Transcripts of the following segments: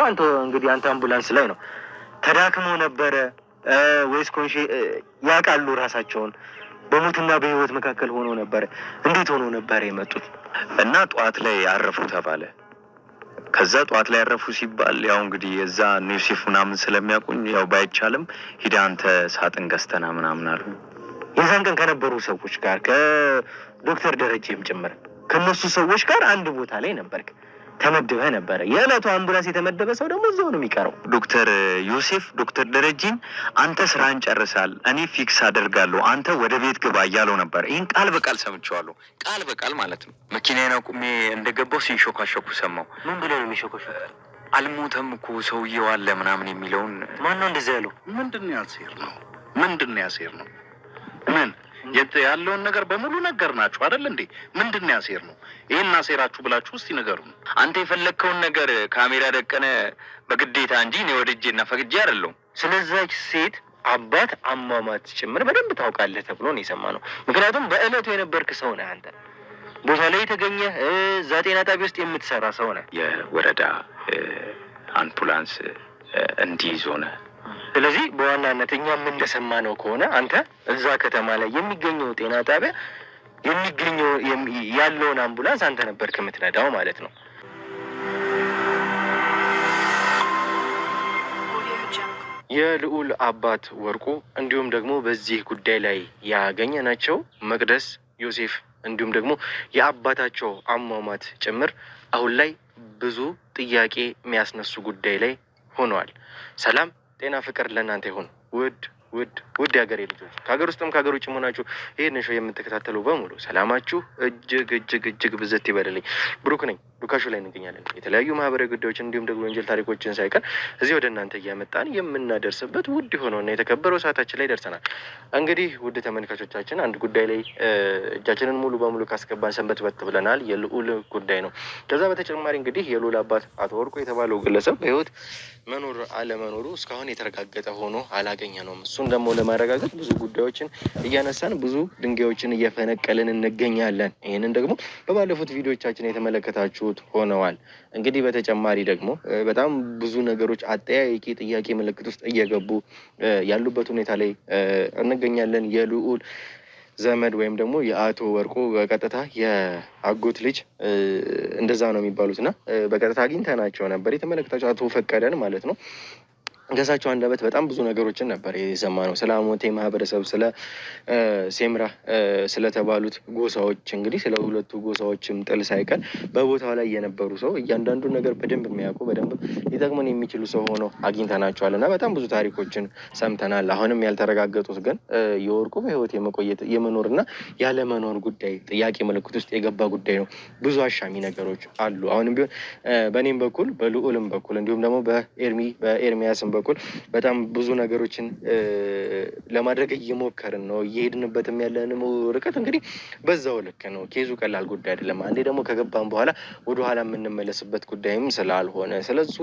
አንተ እንግዲህ አንተ አምቡላንስ ላይ ነው ተዳክመው ነበረ ወይስ ኮንሼ ያውቃሉ ራሳቸውን በሞትና በህይወት መካከል ሆኖ ነበር? እንዴት ሆኖ ነበር የመጡት? እና ጠዋት ላይ አረፉ ተባለ። ከዛ ጠዋት ላይ አረፉ ሲባል ያው እንግዲህ የዛ ኒውሲፍ ምናምን ስለሚያውቁኝ ያው ባይቻልም ሂዳ አንተ ሳጥን ገዝተና ምናምን አሉ። የዛን ቀን ከነበሩ ሰዎች ጋር ከዶክተር ደረጀም ጭምር ከነሱ ሰዎች ጋር አንድ ቦታ ላይ ነበርክ፣ ተመድበህ ነበረ። የዕለቱ አምቡላንስ የተመደበ ሰው ደግሞ እዛው ነው የሚቀረው። ዶክተር ዮሴፍ ዶክተር ደረጀን አንተ ስራን ጨርሳል፣ እኔ ፊክስ አደርጋለሁ፣ አንተ ወደ ቤት ግባ እያለው ነበር። ይህን ቃል በቃል ሰምቼዋለሁ፣ ቃል በቃል ማለት ነው። መኪናዬን አቁሜ እንደገባው ሲንሾካሾኩ ሰማሁ። ምን ብሎ ነው የሚሾካሾኩ? አልሞተም እኮ ሰውዬው አለ ምናምን የሚለውን። ማን ነው እንደዛ ያለው? ምንድን ነው ያሴር ነው? ምንድን ነው ያሴር ነው? ምን ያለውን ነገር በሙሉ ነገር ናችሁ አይደል እንዴ? ምንድን ነው ያሴር ነው? ይሄን አሴራችሁ ብላችሁ እስቲ ንገሩን። አንተ የፈለግከውን ነገር ካሜራ ደቀነ በግዴታ እንጂ እኔ ወድጄና ፈቅጄ አይደለሁም። ስለዛች ሴት አባት አሟሟት ጭምር በደንብ ታውቃለህ ተብሎ ነው የሰማነው። ምክንያቱም በእለቱ የነበርክ ሰው ነህ አንተ፣ ቦታ ላይ የተገኘህ እዛ ጤና ጣቢያ ውስጥ የምትሰራ ሰው ነህ። የወረዳ አምቡላንስ እንዲይዝ ሆነ። ስለዚህ በዋናነት እኛም እንደሰማነው ከሆነ አንተ እዛ ከተማ ላይ የሚገኘው ጤና ጣቢያ የሚገኘው ያለውን አምቡላንስ አንተ ነበርክ የምትነዳው ማለት ነው። የልዑል አባት ወርቁ እንዲሁም ደግሞ በዚህ ጉዳይ ላይ ያገኘናቸው መቅደስ፣ ዮሴፍ እንዲሁም ደግሞ የአባታቸው አሟሟት ጭምር አሁን ላይ ብዙ ጥያቄ የሚያስነሱ ጉዳይ ላይ ሆነዋል። ሰላም ጤና ፍቅር ለእናንተ ይሁን ውድ የሀገሬ ልጆች፣ ከሀገር ውስጥም ከሀገር ውጭ መሆናችሁ ይህን ሾው የምትከታተሉ በሙሉ ሰላማችሁ እጅግ ብዝት ይበልልኝ። ብሩክ ነኝ። ሉካሾ ላይ እንገኛለን። የተለያዩ ማህበራዊ ጉዳዮችን እንዲሁም ደግሞ ወንጀል ታሪኮችን ሳይቀር እዚህ ወደ እናንተ እያመጣን የምናደርስበት ውድ የሆነውና የተከበረው ሰዓታችን ላይ ደርሰናል። እንግዲህ ውድ ተመልካቾቻችን አንድ ጉዳይ ላይ እጃችንን ሙሉ በሙሉ ካስገባን ሰንበት ብለናል። የልዑል ጉዳይ ነው። ከዛ በተጨማሪ እንግዲህ የልዑል አባት አቶ ወርቁ የተባለው ግለሰብ በህይወት መኖር አለመኖሩ እስካሁን የተረጋገጠ ሆኖ አላገኘነውም። እሱን ደግሞ ለማረጋገጥ ብዙ ጉዳዮችን እያነሳን ብዙ ድንጋዮችን እየፈነቀልን እንገኛለን። ይህንን ደግሞ በባለፉት ቪዲዮቻችን የተመለከታችሁት ሆነዋል። እንግዲህ በተጨማሪ ደግሞ በጣም ብዙ ነገሮች አጠያያቂ ጥያቄ ምልክት ውስጥ እየገቡ ያሉበት ሁኔታ ላይ እንገኛለን። የልዑል ዘመድ ወይም ደግሞ የአቶ ወርቁ በቀጥታ የአጎት ልጅ እንደዛ ነው የሚባሉት እና በቀጥታ አግኝተናቸው ነበር። የተመለከታቸው አቶ ፈቀደን ማለት ነው። ከሳቸው አንደበት በጣም ብዙ ነገሮችን ነበር የሰማነው። ስለ አሞቴ ማህበረሰብ፣ ስለ ሴምራ ስለተባሉት ጎሳዎች፣ እንግዲህ ስለ ሁለቱ ጎሳዎችም ጥል ሳይቀር በቦታው ላይ የነበሩ ሰው እያንዳንዱ ነገር በደንብ የሚያውቁ በደንብ ሊጠቅሙን የሚችሉ ሰው ሆኖ አግኝተናቸዋል እና በጣም ብዙ ታሪኮችን ሰምተናል። አሁንም ያልተረጋገጡት ግን የወርቁ በህይወት የመቆየት የመኖርና ያለመኖር ጉዳይ ጥያቄ ምልክት ውስጥ የገባ ጉዳይ ነው። ብዙ አሻሚ ነገሮች አሉ። አሁንም ቢሆን በእኔም በኩል በልዑልም በኩል እንዲሁም ደግሞ በኤርሚያስም በኩል በጣም ብዙ ነገሮችን ለማድረግ እየሞከርን ነው። እየሄድንበትም ያለን ርቀት እንግዲህ በዛው ልክ ነው። ኬዙ ቀላል ጉዳይ አይደለም። አንዴ ደግሞ ከገባን በኋላ ወደኋላ የምንመለስበት ጉዳይም ስላልሆነ ስለሱ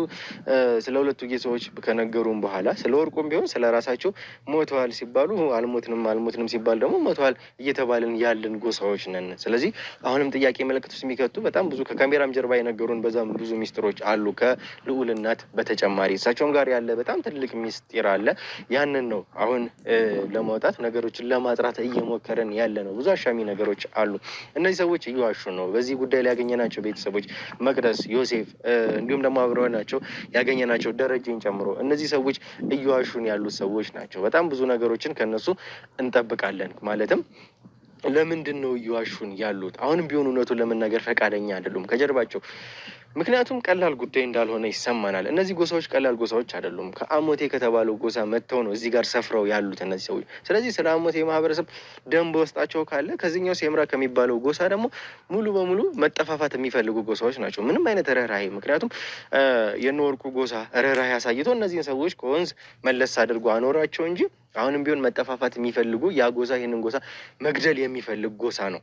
ስለ ሁለቱ ጌታዎች ከነገሩን በኋላ ስለ ወርቁም ቢሆን ስለ ራሳቸው ሞተዋል ሲባሉ አልሞትንም ሲባል ደግሞ ሞተዋል እየተባልን ያለን ጎሳዎች ነን። ስለዚህ አሁንም ጥያቄ ምልክት ውስጥ የሚከቱ በጣም ብዙ ከካሜራም ጀርባ የነገሩን በዛም ብዙ ሚስጥሮች አሉ። ከልዑል እናት በተጨማሪ እሳቸውም ጋር ያለ በጣም ትልቅ ሚስጥር አለ። ያንን ነው አሁን ለማውጣት ነገሮችን ለማጥራት እየሞከረን ያለ ነው። ብዙ አሻሚ ነገሮች አሉ። እነዚህ ሰዎች እየዋሹ ነው። በዚህ ጉዳይ ላይ ያገኘናቸው ቤተሰቦች መቅደስ፣ ዮሴፍ እንዲሁም ደግሞ አብረናቸው ያገኘናቸው ደረጀን ጨምሮ እነዚህ ሰዎች እየዋሹን ያሉት ሰዎች ናቸው። በጣም ብዙ ነገሮችን ከነሱ እንጠብቃለን። ማለትም ለምንድን ነው እየዋሹን ያሉት? አሁንም ቢሆን እውነቱን ለመናገር ፈቃደኛ አይደሉም ከጀርባቸው። ምክንያቱም ቀላል ጉዳይ እንዳልሆነ ይሰማናል። እነዚህ ጎሳዎች ቀላል ጎሳዎች አይደሉም። ከአሞቴ ከተባለው ጎሳ መጥተው ነው እዚህ ጋር ሰፍረው ያሉት እነዚህ ሰዎች። ስለዚህ ስለ አሞቴ ማህበረሰብ ደም በውስጣቸው ካለ ከዚህኛው ሴምራ ከሚባለው ጎሳ ደግሞ ሙሉ በሙሉ መጠፋፋት የሚፈልጉ ጎሳዎች ናቸው። ምንም አይነት ርህራሄ፣ ምክንያቱም የነወርቁ ጎሳ ርህራሄ አሳይቶ እነዚህን ሰዎች ከወንዝ መለስ አድርጎ አኖራቸው እንጂ አሁንም ቢሆን መጠፋፋት የሚፈልጉ ያ ጎሳ ይህንን ጎሳ መግደል የሚፈልግ ጎሳ ነው።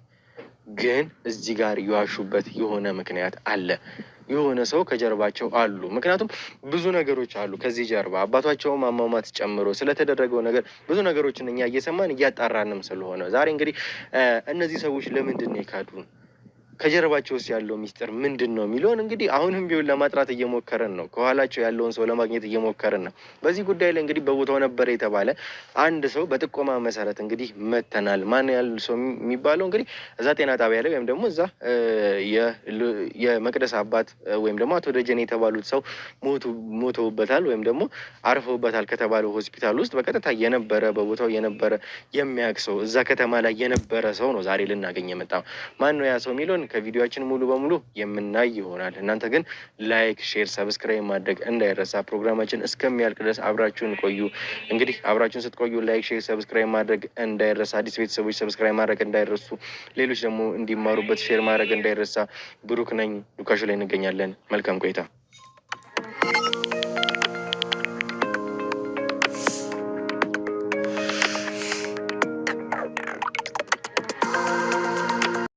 ግን እዚህ ጋር የዋሹበት የሆነ ምክንያት አለ። የሆነ ሰው ከጀርባቸው አሉ። ምክንያቱም ብዙ ነገሮች አሉ ከዚህ ጀርባ አባቷቸውም አሟሟት ጨምሮ ስለተደረገው ነገር ብዙ ነገሮችን እኛ እየሰማን እያጣራንም ስለሆነ ዛሬ እንግዲህ እነዚህ ሰዎች ለምንድን ነው የካዱን? ከጀርባቸው ውስጥ ያለው ሚስጥር ምንድን ነው የሚለውን እንግዲህ አሁንም ቢሆን ለማጥራት እየሞከረን ነው። ከኋላቸው ያለውን ሰው ለማግኘት እየሞከረን ነው። በዚህ ጉዳይ ላይ እንግዲህ በቦታው ነበረ የተባለ አንድ ሰው በጥቆማ መሰረት እንግዲህ መተናል። ማን ያሉ ሰው የሚባለው እንግዲህ እዛ ጤና ጣቢያ ላይ ወይም ደግሞ እዛ የመቅደስ አባት ወይም ደግሞ አቶ ደጀኔ የተባሉት ሰው ሞተውበታል ወይም ደግሞ አርፈውበታል ከተባለው ሆስፒታል ውስጥ በቀጥታ የነበረ በቦታው የነበረ የሚያውቅ ሰው እዛ ከተማ ላይ የነበረ ሰው ነው ዛሬ ልናገኝ የመጣው። ማን ነው ያ ሰው የሚለውን ከቪዲዮችን ሙሉ በሙሉ የምናይ ይሆናል። እናንተ ግን ላይክ፣ ሼር፣ ሰብስክራይብ ማድረግ እንዳይረሳ። ፕሮግራማችን እስከሚያልቅ ድረስ አብራችሁን ቆዩ። እንግዲህ አብራችሁን ስትቆዩ ላይክ፣ ሼር፣ ሰብስክራይብ ማድረግ እንዳይረሳ። አዲስ ቤተሰቦች ሰብስክራይብ ማድረግ እንዳይረሱ፣ ሌሎች ደግሞ እንዲማሩበት ሼር ማድረግ እንዳይረሳ። ብሩክ ነኝ። ሉካሾ ላይ እንገኛለን። መልካም ቆይታ።